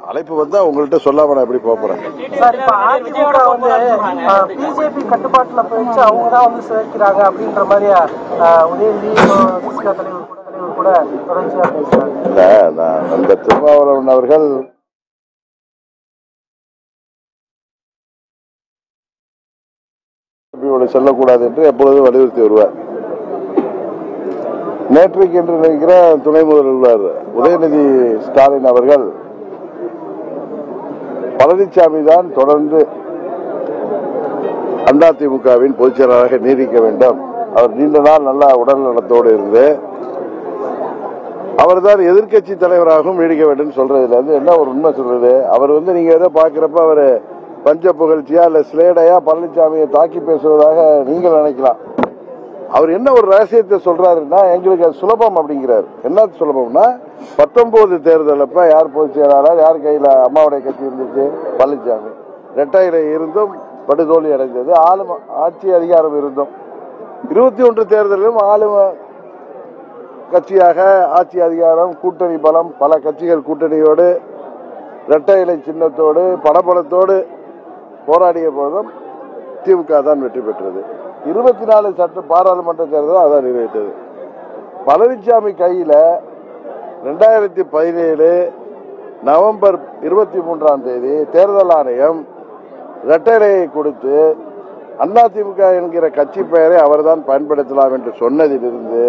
அழைப்பு வந்தா உங்கள்கிட்ட சொல்லாம நான் எப்படி போறேன் சார்? இப்ப அதிமுக வந்து பிஜேபி கட்டுப்பாட்டுல போயிடுச்சு, அவங்க தான் வந்து சேர்க்கிறாங்க அப்படின்ற மாதிரி உதயநிதி தலைவர் கூட தொடர்ச்சியா பேசுறாங்க. இல்ல, அந்த திருமாவளவன் அவர்கள் செல்லக்கூடாது என்று எப்பொழுதும் வலியுறுத்தி வருவார். நேற்றைக்கு என்று நினைக்கிற துணை முதல்வர் உதயநிதி ஸ்டாலின் அவர்கள் பழனிசாமி தான் தொடர்ந்து அதிமுகவின் பொதுச் செயலாளராக நீடிக்க வேண்டும். அவர் நீண்ட நாள் நல்ல உடல் நலத்தோடு இருந்து அவர் தான் எதிர்கட்சி தலைவராகவும் நீடிக்க வேண்டும் சொல்றதுல இருந்து என்ன ஒரு உண்மை சொல்றது? அவர் நீங்க ஏதோ பாக்குறப்ப அவர் பஞ்ச புகழ்ச்சியா இல்ல ஸ்லேடையா பழனிசாமியை தாக்கி பேசுவதாக நீங்கள் நினைக்கலாம். அவர் என்ன ஒரு ரகசியத்தை சொல்றாருன்னா, எங்களுக்கு அது சுலபம் அப்படிங்கிறார். என்ன சுலபம்னா, 19 தேர்தலப்ப யார் பொதுச் செயலாளர், யார் கையில அம்மாவுடைய கட்சி இருந்துச்சு? பழனிசாமி. இரட்டையில இருந்தும் படுதோல்வி அடைந்தது. ஆட்சி அதிகாரம் இருந்தும் 21 தேர்தலிலும் ஆளும் கட்சியாக ஆட்சி அதிகாரம், கூட்டணி பலம், பல கட்சிகள் கூட்டணியோடு இரட்டை இலை சின்னத்தோடு பணபலத்தோடு போராடிய போதும் திமுக தான் வெற்றி பெற்றது. 24 சட்ட பாராளுமன்ற தேர்தல் அதான் நிறைவேற்றது. பழனிசாமி கையில 2017 நவம்பர் 23ஆம் தேதி தேர்தல் ஆணையம் இரட்டைலையை கொடுத்து அதிமுக என்கிற கட்சி பெயரை அவர்தான் பயன்படுத்தலாம் என்று சொன்னதிலிருந்து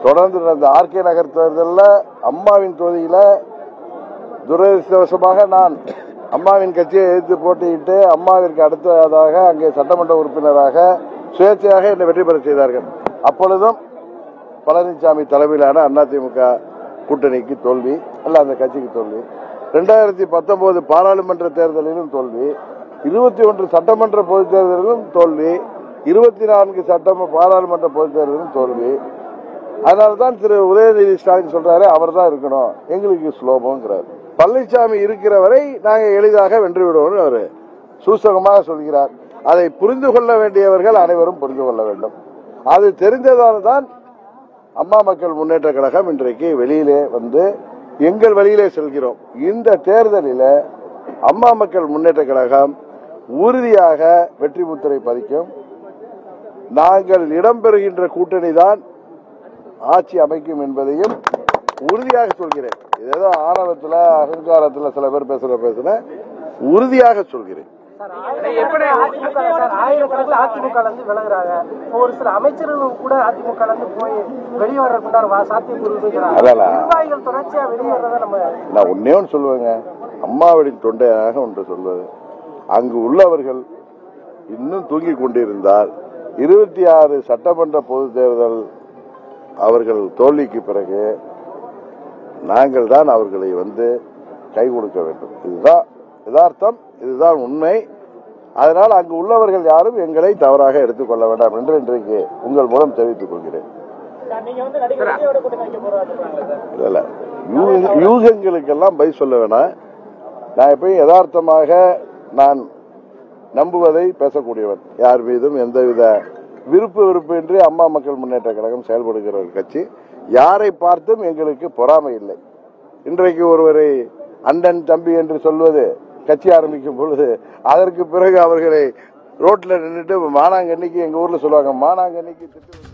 தொடர்ந்து நடந்த ஆர்கே நகர் தேர்தலில் அம்மாவின் தொகுதியில துரதிருஷ்டவசமாக நான் அம்மாவின் கட்சியை எதிர்த்து போட்டியிட்டு அம்மாவிற்கு அடுத்ததாக அங்கே சட்டமன்ற உறுப்பினராக சுயேட்சையாக என்னை வெற்றி பெற செய்தார்கள். அப்பொழுதும் பழனிசாமி தலைமையிலான அதிமுக கூட்டணிக்கு தோல்வி, அல்ல அந்த கட்சிக்கு தோல்வி. 2019 பாராளுமன்ற தேர்தலிலும் தோல்வி, 21 சட்டமன்ற பொதுத் தேர்தலிலும் தோல்வி, 24 பாராளுமன்ற பொதுத் தேர்தலிலும் தோல்வி. அதனால்தான் திரு உதயநிதி ஸ்டாலின் சொல்றாரு, அவர் தான் இருக்கணும், எங்களுக்கு சுலபம்ங்கிறார். பழனிசாமி இருக்கிற வரை நாங்கள் எளிதாக வென்று விடுவோம் அவர் சூசகமாக சொல்கிறார். அதை புரிந்து கொள்ள வேண்டியவர்கள் அனைவரும் புரிந்து கொள்ள வேண்டும். அது தெரிந்ததால் தான் அம்மா மக்கள் முன்னேற்ற கழகம் இன்றைக்கு வெளியிலே வந்து எங்கள் வழியிலே செல்கிறோம். இந்த தேர்தலில் அம்மா மக்கள் முன்னேற்ற கழகம் உறுதியாக வெற்றி முத்திரை பதிக்கும். நாங்கள் இடம்பெறுகின்ற கூட்டணி தான் ஆட்சி அமைக்கும் என்பதையும் உறுதியாக சொல்கிறேன். ஏதோ ஆணவத்தில் அகங்காரத்தில் சில பேர் பேசுற உறுதியாக சொல்கிறேன். அதிமுக விலகுறாங்க, ஒரு சில அமைச்சர்களும் கூட அதிமுக போய் வெளியேறதுக்குண்டான சாத்தியக்கூறு தொடர்ச்சியா வெளியேறத நான் ஒன்னே ஒன்று சொல்லுவேங்க, அம்மாவின் தொண்டையாக ஒன்று சொல்வது, அங்கு உள்ளவர்கள் இன்னும் தூங்கிக் கொண்டிருந்தால் 26 சட்டமன்ற பொது தேர்தல் அவர்கள் தோல்விக்கு பிறகு நாங்கள் தான் அவர்களை கை கொடுக்க வேண்டும். இதுதான் யதார்த்தம், இதுதான் உண்மை. அதனால் அங்கு உள்ளவர்கள் யாரும் எங்களை தவறாக எடுத்துக்கொள்ள வேண்டாம் என்று இன்றைக்கு உங்கள் மூலம் தெரிவித்துக் கொள்கிறேன். இல்ல, யூகங்களுக்கெல்லாம் பதில் சொல்ல வேணாம். நான் எப்பயும் யதார்த்தமாக நான் நம்புவதை பேசக்கூடியவன். யார் மீதும் எந்தவித விருப்பு அம்மா மக்கள் முன்னேற்ற கழகம் செயல்படுகிற ஒரு கட்சி. யாரை பார்த்தும் எங்களுக்கு பொறாமை இல்லை. இன்றைக்கு ஒருவரை அண்ணன் தம்பி என்று சொல்வது கட்சி ஆரம்பிக்கும் பொழுது அதற்கு பிறகு அவர்களை ரோட்ல நின்றுட்டு மானாங்கண்ணிக்கு, எங்க ஊர்ல சொல்லுவாங்க, மானாங்கண்ணிக்கு திட்டு